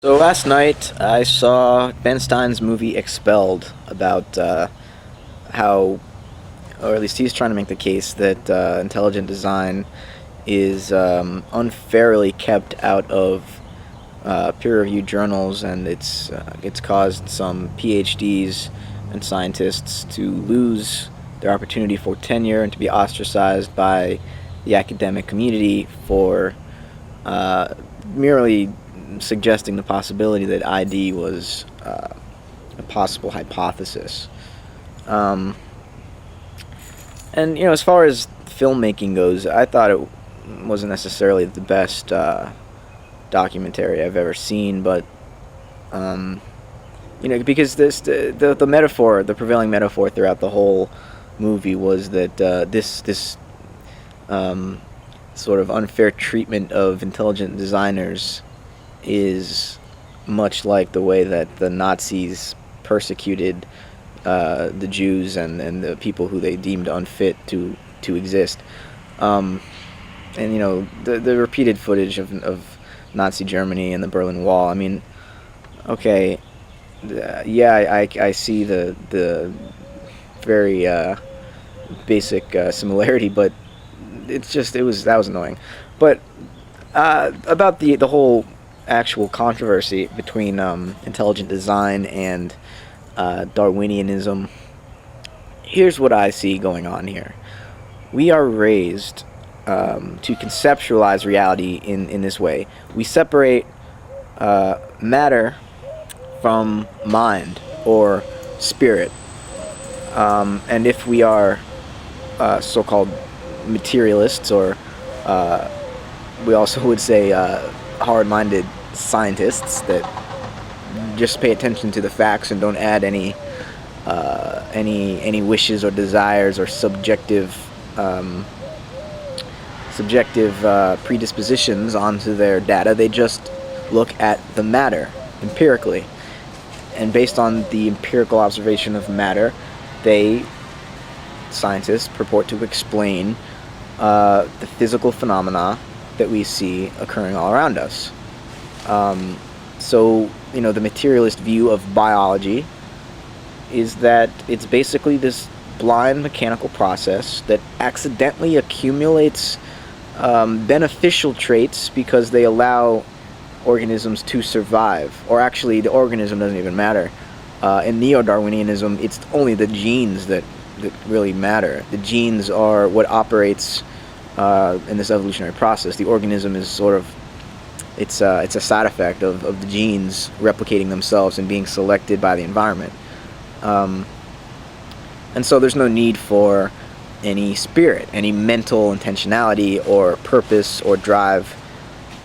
So last night I saw Ben Stein's movie Expelled about how, or at least he's trying to make the case that intelligent design is unfairly kept out of peer-reviewed journals, and it's caused some PhDs and scientists to lose their opportunity for tenure and to be ostracized by the academic community for merely suggesting the possibility that ID was a possible hypothesis. Um, and as far as filmmaking goes, I thought it wasn't necessarily the best documentary I've ever seen, but because the metaphor, the prevailing metaphor throughout the whole movie was that this sort of unfair treatment of intelligent designers is much like the way that the Nazis persecuted the Jews and the people who they deemed unfit to exist. The repeated footage of Nazi Germany and the Berlin Wall. I mean, okay, yeah, I see the very basic similarity, but that was annoying. But about the whole actual controversy between intelligent design and Darwinianism, here's what I see going on here. We are raised to conceptualize reality in this way. We separate matter from mind or spirit. And if we are so-called materialists, or we also would say hard-minded scientists that just pay attention to the facts and don't add any wishes or desires or subjective predispositions onto their data. They just look at the matter empirically, and based on the empirical observation of matter, scientists purport to explain the physical phenomena that we see occurring all around us. So the materialist view of biology is that it's basically this blind mechanical process that accidentally accumulates beneficial traits because they allow organisms to survive. Or actually, the organism doesn't even matter. In neo-Darwinianism, it's only the genes that really matter. The genes are what operates in this evolutionary process. The organism is sort of it's a side effect of the genes replicating themselves and being selected by the environment. And so there's no need for any spirit, any mental intentionality or purpose or drive,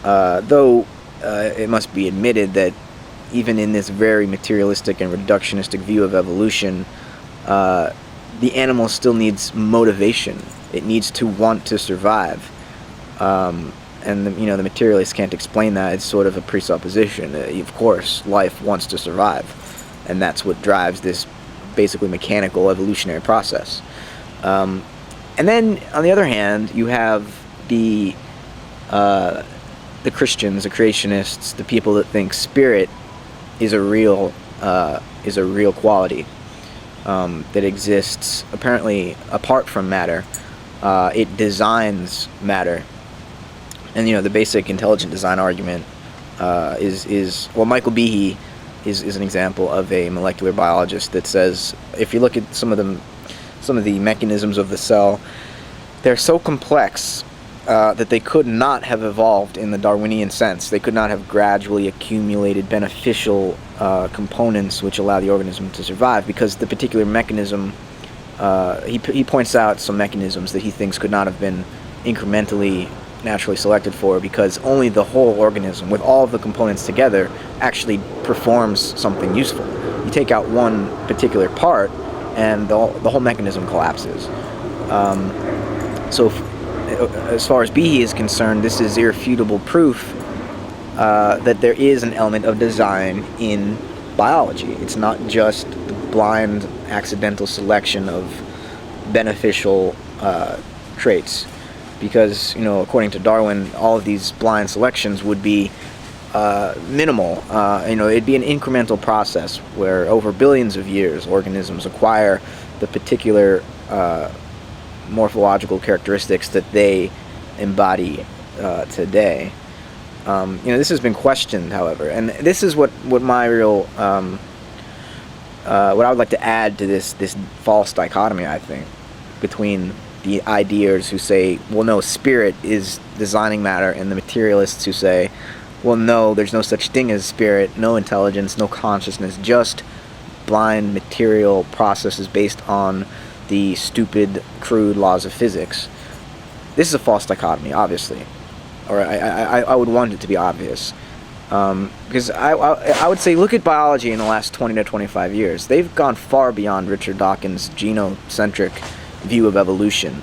though it must be admitted that even in this very materialistic and reductionistic view of evolution, the animal still needs motivation. It needs to want to survive. And the materialists can't explain that. It's sort of a presupposition. Of course, life wants to survive, and that's what drives this basically mechanical evolutionary process. And then, on the other hand, you have the Christians, the creationists, the people that think spirit is a real quality that exists apparently apart from matter. It designs matter. And the basic intelligent design argument is Michael Behe is an example of a molecular biologist that says, if you look at some of the mechanisms of the cell, they're so complex that they could not have evolved in the Darwinian sense. They could not have gradually accumulated beneficial components which allow the organism to survive, because the particular mechanism, he points out some mechanisms that he thinks could not have been incrementally naturally selected for, because only the whole organism with all of the components together actually performs something useful. You take out one particular part and the whole mechanism collapses. So as far as Behe is concerned, this is irrefutable proof that there is an element of design in biology. It's not just the blind accidental selection of beneficial traits, because according to Darwin, all of these blind selections would be minimal. It'd be an incremental process where over billions of years organisms acquire the particular morphological characteristics that they embody today. This has been questioned, however, and this is what my real what I would like to add to this false dichotomy, I think, between the ideas who say, well, no, spirit is designing matter, and the materialists who say, well, no, there's no such thing as spirit, no intelligence, no consciousness, just blind material processes based on the stupid, crude laws of physics. This is a false dichotomy, obviously, or I would want it to be obvious, because I would say, look at biology in the last 20 to 25 years. They've gone far beyond Richard Dawkins' genocentric view of evolution.